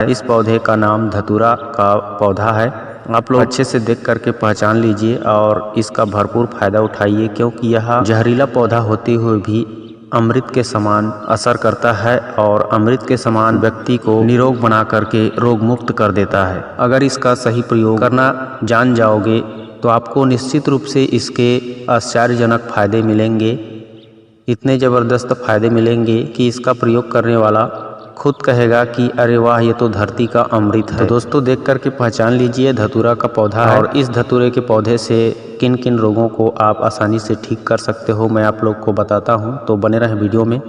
इस पौधे का नाम धतूरा का पौधा है। आप लोग अच्छे से देख करके पहचान लीजिए और इसका भरपूर फायदा उठाइए, क्योंकि यह जहरीला पौधा होते हुए भी अमृत के समान असर करता है और अमृत के समान व्यक्ति को निरोग बना करके रोग मुक्त कर देता है। अगर इसका सही प्रयोग करना जान जाओगे तो आपको निश्चित रूप से इसके आश्चर्यजनक फायदे मिलेंगे। इतने ज़बरदस्त फायदे मिलेंगे कि इसका प्रयोग करने वाला खुद कहेगा कि अरे वाह, ये तो धरती का अमृत है। तो दोस्तों देख करके पहचान लीजिए, धतूरा का पौधा है और इस धतूरे के पौधे से किन किन रोगों को आप आसानी से ठीक कर सकते हो मैं आप लोग को बताता हूं। तो बने रहें वीडियो में।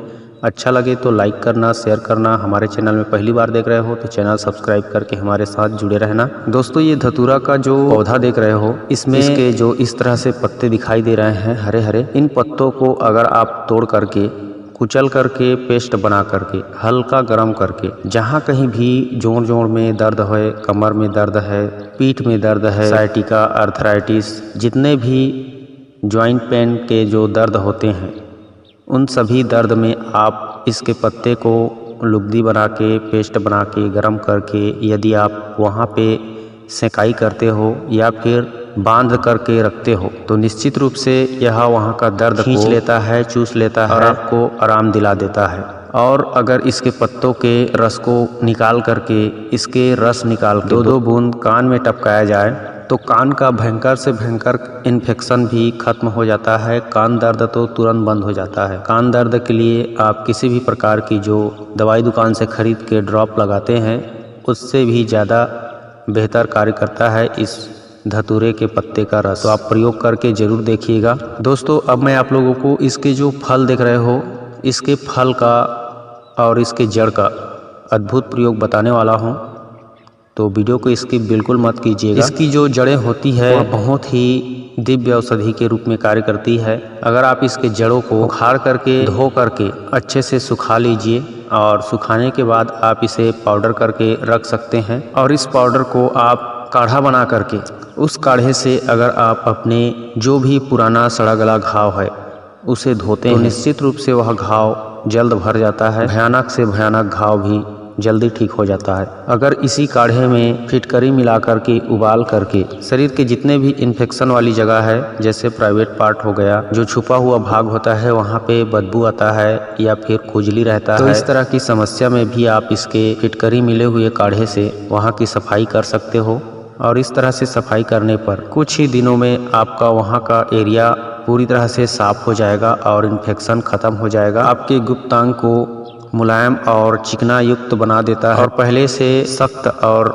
अच्छा लगे तो लाइक करना, शेयर करना। हमारे चैनल में पहली बार देख रहे हो तो चैनल सब्सक्राइब करके हमारे साथ जुड़े रहना। दोस्तों ये धतूरा का जो पौधा देख रहे हो, इसमें इसके जो इस तरह से पत्ते दिखाई दे रहे हैं हरे हरे, इन पत्तों को अगर आप तोड़ करके कुचल करके पेस्ट बना करके हल्का गर्म करके, जहाँ कहीं भी जोड़ जोड़ में दर्द है, कमर में दर्द है, पीठ में दर्द है, साइटिका, अर्थराइटिस, जितने भी जॉइंट पेन के जो दर्द होते हैं उन सभी दर्द में आप इसके पत्ते को लुगदी बना के पेस्ट बना के गर्म करके यदि आप वहाँ पे सेकाई करते हो या फिर बांध करके रखते हो तो निश्चित रूप से यह वहाँ का दर्द खींच लेता है, चूस लेता है और आपको आराम दिला देता है। और अगर इसके पत्तों के रस को निकाल करके इसके रस निकाल के 2-2 बूंद कान में टपकाया जाए तो कान का भयंकर से भयंकर इन्फेक्शन भी खत्म हो जाता है। कान दर्द तो तुरंत बंद हो जाता है। कान दर्द के लिए आप किसी भी प्रकार की जो दवाई दुकान से खरीद के ड्रॉप लगाते हैं उससे भी ज़्यादा बेहतर कार्य करता है इस धतूरे के पत्ते का रस। तो आप प्रयोग करके ज़रूर देखिएगा। दोस्तों अब मैं आप लोगों को इसके जो फल देख रहे हो, इसके फल का और इसके जड़ का अद्भुत प्रयोग बताने वाला हूँ, तो वीडियो को स्किप बिल्कुल मत कीजिएगा। इसकी जो जड़ें होती है वह बहुत ही दिव्य औषधि के रूप में कार्य करती है। अगर आप इसके जड़ों को उखाड़ करके धो करके अच्छे से सुखा लीजिए और सुखाने के बाद आप इसे पाउडर करके रख सकते हैं और इस पाउडर को आप काढ़ा बना करके उस काढ़े से अगर आप अपने जो भी पुराना सड़ा गला घाव है उसे धोते हैं तो निश्चित रूप से वह घाव जल्द भर जाता है। भयानक से भयानक घाव भी जल्दी ठीक हो जाता है। अगर इसी काढ़े में फिटकरी मिला करके उबाल करके शरीर के जितने भी इन्फेक्शन वाली जगह है, जैसे प्राइवेट पार्ट हो गया, जो छुपा हुआ भाग होता है वहाँ पे बदबू आता है या फिर खुजली रहता है, तो इस तरह की समस्या में भी आप इसके फिटकरी मिले हुए काढ़े से वहाँ की सफाई कर सकते हो। और इस तरह से सफाई करने पर कुछ ही दिनों में आपका वहाँ का एरिया पूरी तरह से साफ हो जाएगा और इन्फेक्शन खत्म हो जाएगा। आपके गुप्तांग को मुलायम और चिकना युक्त बना देता है और पहले से सख्त और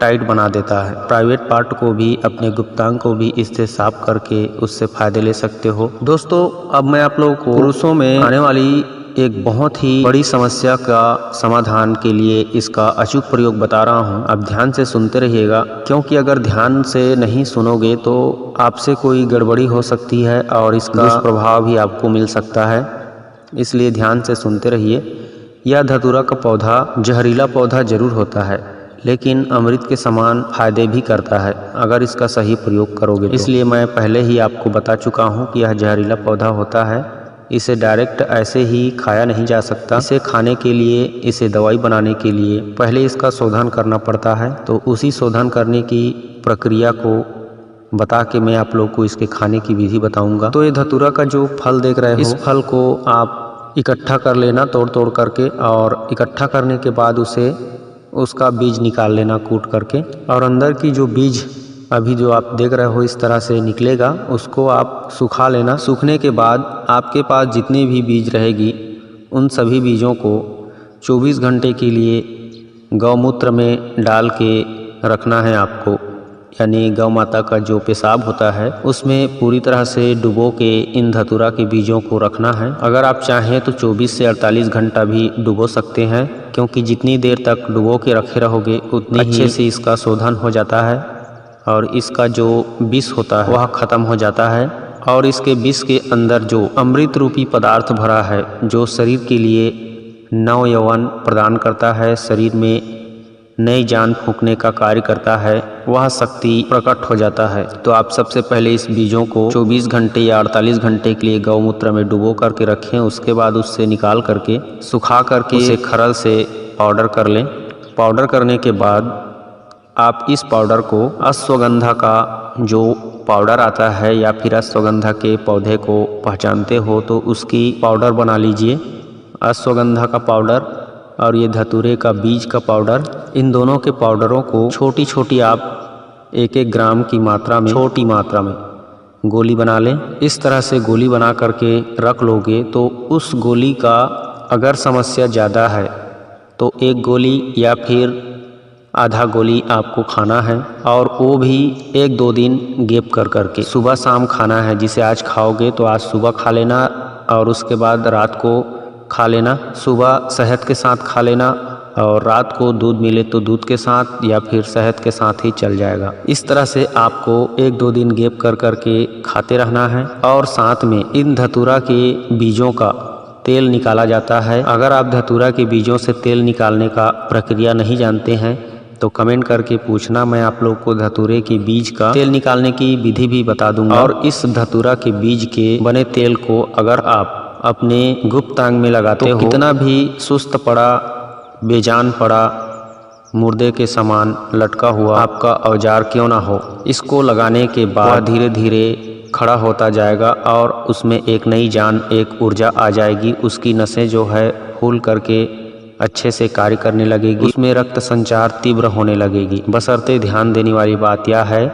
टाइट बना देता है। प्राइवेट पार्ट को भी, अपने गुप्तांग को भी इससे साफ करके उससे फायदे ले सकते हो। दोस्तों अब मैं आप लोगों को पुरुषों में आने वाली एक बहुत ही बड़ी समस्या का समाधान के लिए इसका अचूक प्रयोग बता रहा हूं। अब ध्यान से सुनते रहिएगा, क्योंकि अगर ध्यान से नहीं सुनोगे तो आपसे कोई गड़बड़ी हो सकती है और इसका दुष्प्रभाव भी आपको मिल सकता है। इसलिए ध्यान से सुनते रहिए। यह धतूरा का पौधा जहरीला पौधा जरूर होता है, लेकिन अमृत के समान फायदे भी करता है अगर इसका सही प्रयोग करोगे तो। इसलिए मैं पहले ही आपको बता चुका हूं कि यह जहरीला पौधा होता है। इसे डायरेक्ट ऐसे ही खाया नहीं जा सकता। इसे खाने के लिए, इसे दवाई बनाने के लिए पहले इसका शोधन करना पड़ता है। तो उसी शोधन करने की प्रक्रिया को बता के मैं आप लोग को इसके खाने की विधि बताऊंगा। तो ये धतूरा का जो फल देख रहे हो, इस फल को आप इकट्ठा कर लेना तोड़ तोड़ करके, और इकट्ठा करने के बाद उसे उसका बीज निकाल लेना कूट करके, और अंदर की जो बीज अभी जो आप देख रहे हो इस तरह से निकलेगा, उसको आप सुखा लेना। सूखने के बाद आपके पास जितनी भी बीज रहेगी उन सभी बीजों को 24 घंटे के लिए गौमूत्र में डाल के रखना है आपको, यानी गौ माता का जो पेशाब होता है उसमें पूरी तरह से डुबो के इन धतूरा के बीजों को रखना है। अगर आप चाहें तो 24 से 48 घंटा भी डुबो सकते हैं, क्योंकि जितनी देर तक डुबो के रखे रहोगे उतनी अच्छे से इसका शोधन हो जाता है और इसका जो विष होता है वह खत्म हो जाता है। और इसके विष के अंदर जो अमृत रूपी पदार्थ भरा है, जो शरीर के लिए नव यौवन प्रदान करता है, शरीर में नई जान फूंकने का कार्य करता है, वह शक्ति प्रकट हो जाता है। तो आप सबसे पहले इस बीजों को 24 घंटे या 48 घंटे के लिए गौमूत्र में डुबो करके रखें। उसके बाद उससे निकाल करके सुखा करके उसे खरल से पाउडर कर लें। पाउडर करने के बाद आप इस पाउडर को अश्वगंधा का जो पाउडर आता है या फिर अश्वगंधा के पौधे को पहचानते हो तो उसकी पाउडर बना लीजिए। अश्वगंधा का पाउडर और ये धतूरे का बीज का पाउडर, इन दोनों के पाउडरों को छोटी छोटी आप 1-1 ग्राम की मात्रा में, छोटी मात्रा में गोली बना लें। इस तरह से गोली बना करके रख लोगे तो उस गोली का अगर समस्या ज़्यादा है तो 1 गोली या फिर आधा गोली आपको खाना है, और वो भी 1-2 दिन गैप कर करके सुबह शाम खाना है। जिसे आज खाओगे तो आज सुबह खा लेना और उसके बाद रात को खा लेना। सुबह शहद के साथ खा लेना और रात को दूध मिले तो दूध के साथ या फिर शहद के साथ ही चल जाएगा। इस तरह से आपको 1-2 दिन गैप कर करके खाते रहना है। और साथ में इन धतूरा के बीजों का तेल निकाला जाता है। अगर आप धतूरा के बीजों से तेल निकालने का प्रक्रिया नहीं जानते हैं तो कमेंट करके पूछना, मैं आप लोग को धतूरे के बीज का तेल निकालने की विधि भी बता दूंगा। और इस धतूरा के बीज के बने तेल को अगर आप अपने गुप्तांग में लगाते हो, कितना भी सुस्त पड़ा, बेजान पड़ा, मुर्दे के समान लटका हुआ आपका औजार क्यों ना हो, इसको लगाने के बाद धीरे धीरे खड़ा होता जाएगा और उसमें एक नई जान, एक ऊर्जा आ जाएगी। उसकी नसें जो है फूल करके अच्छे से कार्य करने लगेगी, उसमें रक्त संचार तीव्र होने लगेगी। बशर्ते ध्यान देने वाली बात यह है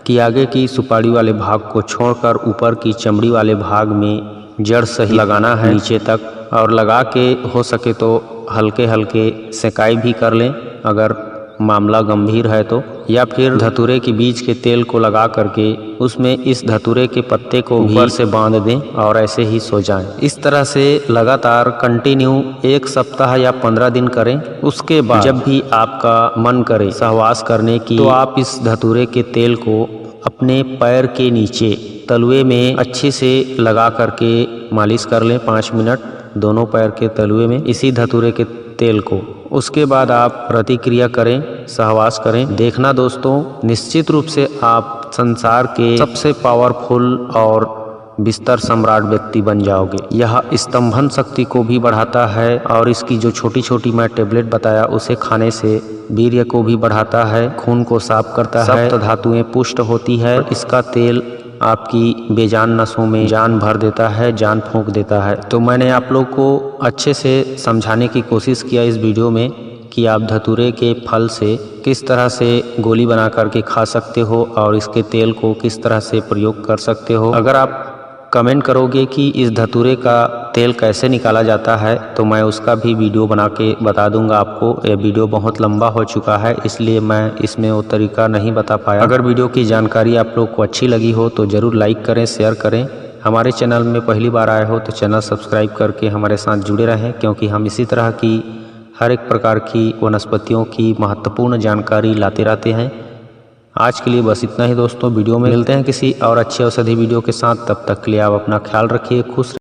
कि आगे की सुपारी वाले भाग को छोड़कर ऊपर की चमड़ी वाले भाग में जड़ सही लगाना है नीचे तक, और लगा के हो सके तो हल्के हल्के सेकाई भी कर लें अगर मामला गंभीर है तो, या फिर धतूरे के बीज के तेल को लगा करके उसमें इस धतूरे के पत्ते को ऊपर से बांध दें और ऐसे ही सो जाएं। इस तरह से लगातार कंटिन्यू 1 सप्ताह या 15 दिन करें। उसके बाद जब भी आपका मन करे सहवास करने की तो आप इस धतूरे के तेल को अपने पैर के नीचे तलुए में अच्छे से लगा करके मालिश कर लें 5 मिनट दोनों पैर के तलुए में इसी धतूरे के तेल को। उसके बाद आप प्रतिक्रिया करें, सहवास करें। देखना दोस्तों, निश्चित रूप से आप संसार के सबसे पावरफुल और बिस्तर सम्राट व्यक्ति बन जाओगे। यह स्तंभन शक्ति को भी बढ़ाता है और इसकी जो छोटी छोटी मैं टेबलेट बताया उसे खाने से वीर्य को भी बढ़ाता है, खून को साफ करता है, सप्त धातुएं पुष्ट होती है। इसका तेल आपकी बेजान नसों में जान भर देता है, जान फूंक देता है। तो मैंने आप लोग को अच्छे से समझाने की कोशिश किया इस वीडियो में कि आप धतूरे के फल से किस तरह से गोली बना करके खा सकते हो और इसके तेल को किस तरह से प्रयोग कर सकते हो। अगर आप कमेंट करोगे कि इस धतूरे का तेल कैसे निकाला जाता है तो मैं उसका भी वीडियो बना के बता दूंगा आपको। यह वीडियो बहुत लंबा हो चुका है इसलिए मैं इसमें वो तरीका नहीं बता पाया। अगर वीडियो की जानकारी आप लोग को अच्छी लगी हो तो ज़रूर लाइक करें, शेयर करें। हमारे चैनल में पहली बार आए हो तो चैनल सब्सक्राइब करके हमारे साथ जुड़े रहें, क्योंकि हम इसी तरह की हर एक प्रकार की वनस्पतियों की महत्वपूर्ण जानकारी लाते रहते हैं। आज के लिए बस इतना ही दोस्तों। वीडियो में मिलते हैं किसी और अच्छे औषधि वीडियो के साथ। तब तक के लिए आप अपना ख्याल रखिए, खुश